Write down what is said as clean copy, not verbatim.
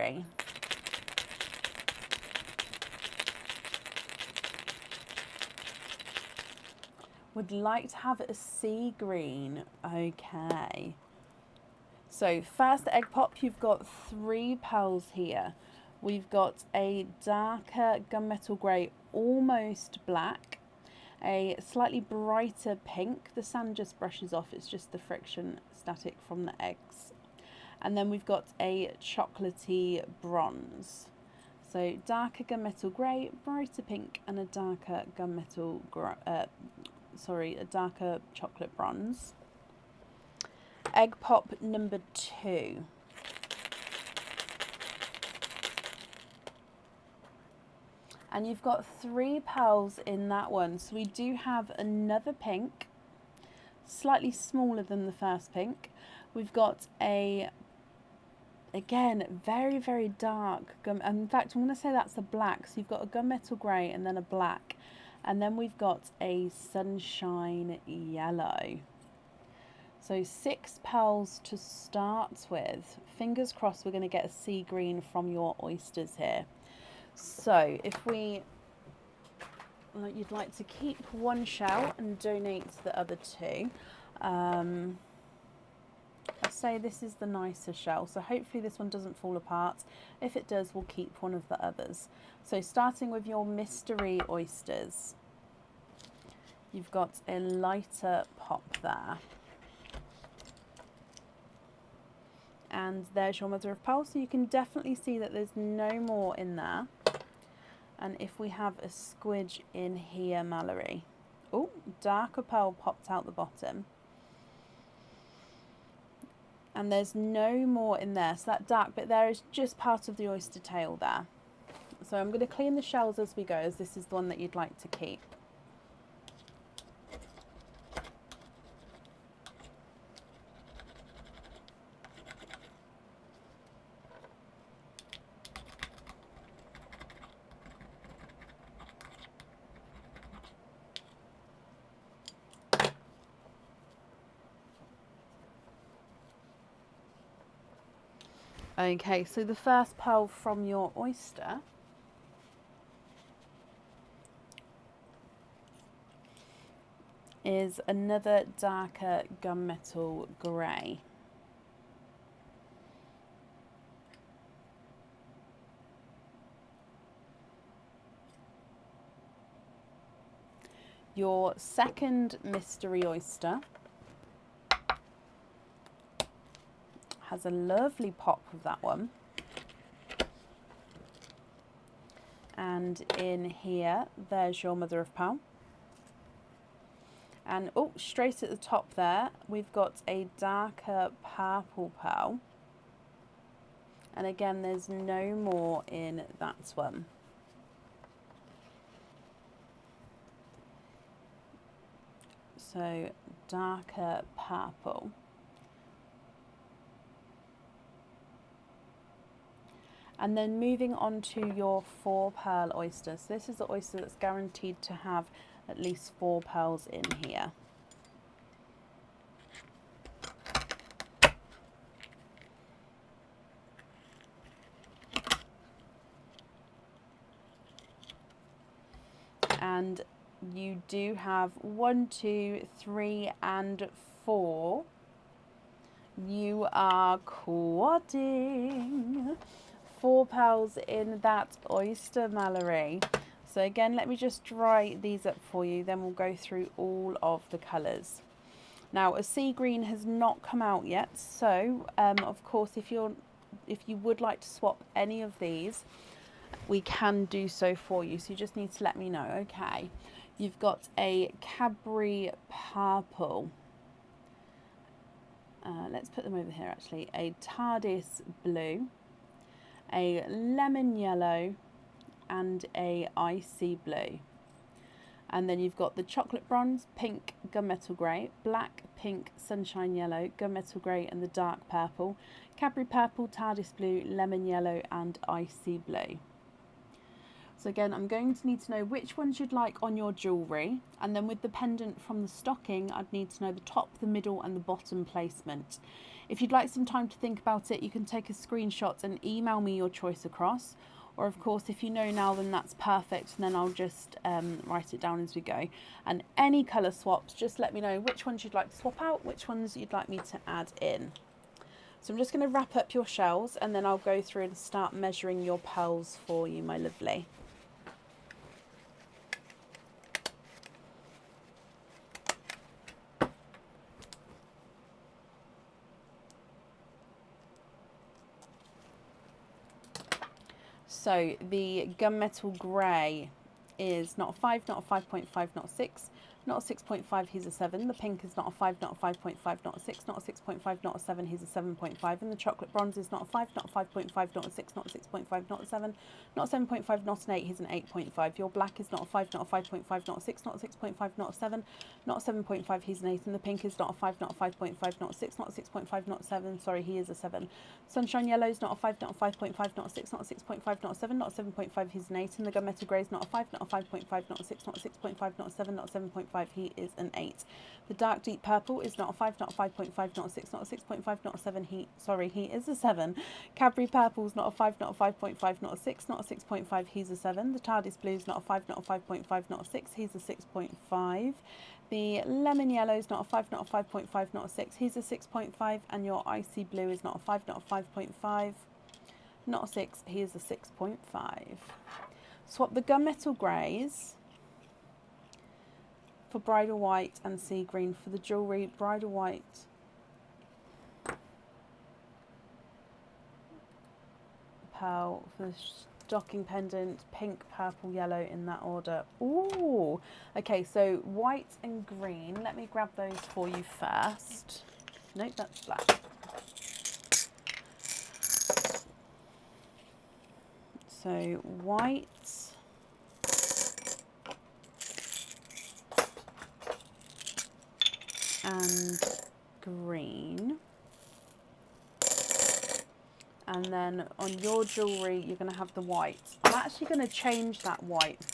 Mallory. Would like to have a sea green. Okay. So first egg pop, you've got 3 pearls here. We've got a darker gunmetal grey, almost black, a slightly brighter pink. The sand just brushes off, it's just the friction static from the eggs. And then we've got a chocolatey bronze. So darker gunmetal grey, brighter pink, and a darker gunmetal a darker chocolate bronze. Egg pop number 2. And you've got 3 pearls in that one. So we do have another pink, slightly smaller than the first pink. We've got a, again, very, very dark gum. In fact, I'm going to say that's a black. So you've got a gunmetal grey and then a black. And then we've got a sunshine yellow. So 6 pearls to start with. Fingers crossed we're going to get a sea green from your oysters here. So if you'd like to keep one shell and donate the other 2. I'd say this is the nicer shell, so hopefully this one doesn't fall apart. If it does, we'll keep one of the others. So starting with your mystery oysters, you've got a lighter pop there. And there's your mother of pearl, so you can definitely see that there's no more in there. And if we have a squidge in here, Mallory. Oh, darker pearl popped out the bottom. And there's no more in there, so that dark bit there is just part of the oyster tail there. So I'm going to clean the shells as we go, as this is the one that you'd like to keep. Okay, so the first pearl from your oyster is another darker gunmetal grey. Your second mystery oyster has a lovely pop of that one. And in here, there's your mother of pearl. And oh, straight at the top there, we've got a darker purple pearl. And again, there's no more in that one. So darker purple. And then moving on to your 4 pearl oyster. So this is the oyster that's guaranteed to have at least 4 pearls in here. And you do have 1, 2, 3, and 4. You are quadding. 4 pearls in that oyster, Mallory. So again, let me just dry these up for you, then we'll go through all of the colours. Now, a sea green has not come out yet, so of course, if you would like to swap any of these, we can do so for you. So you just need to let me know. Okay, you've got a Cadbury purple. Let's put them over here actually. A TARDIS blue, a lemon yellow, and a icy blue. And then you've got the chocolate bronze, pink, gunmetal grey, black, pink, sunshine yellow, gunmetal grey, and the dark purple, Cadbury purple, TARDIS blue, lemon yellow, and icy blue. So again, I'm going to need to know which ones you'd like on your jewellery, and then with the pendant from the stocking, I'd need to know the top, the middle and the bottom placement. If you'd like some time to think about it, you can take a screenshot and email me your choice across. Or of course, if you know now, then that's perfect, and then I'll just write it down as we go. And any colour swaps, just let me know which ones you'd like to swap out, which ones you'd like me to add in. So I'm just going to wrap up your shells, and then I'll go through and start measuring your pearls for you, my lovely. So the gunmetal grey is not a 5, not a 5.5, not a 6, not a 6.5, he's a 7. The pink is not a 5, not a 5.5, not a 6, not a 6.5, not a 7, he's a 7.5. And the chocolate bronze is not a 5, not a 5.5, not a 6, not a 6.5, not a 7, not a 7.5, not an 8, he's an 8.5. Your black is not a 5, not a 5.5, not a 6, not a 6.5, not a 7, not a 7.5, he's an 8. And the pink is not a 5, not a 5.5, not a 6, not a 6.5, not a 7, sorry, he is a 7. Sunshine yellow is not a 5, not a 5.5, not a 6, not a 6.5, not a 7, not a 7.5, he's an 8. And the gunmetal grey is not a 5, not a 5.5, not a 6, not a 6.5, not a 7, not a 7.5, he is an 8. The dark deep purple is not a 5, not a 5.5, not a 6, not a 6.5, not a 7, he is a 7. Cadbury purple is not a 5, not a 5.5, not a 6, not a 6.5, he's a 7. The TARDIS blue is not a 5, not a 5.5, not a 6, he's a 6.5. The lemon yellow is not a 5, not a 5.5, not a 6, he's a 6.5. And your icy blue is not a 5, not a 5.5, not a 6, he is a 6.5. Swap the gunmetal greys for bridal white and sea green. For the jewellery, bridal white, pearl. For the stocking pendant, pink, purple, yellow, in that order. Ooh, okay, so white and green. Let me grab those for you first. Nope, that's black. So white and green. And then on your jewellery, you're going to have the white. I'm actually going to change that white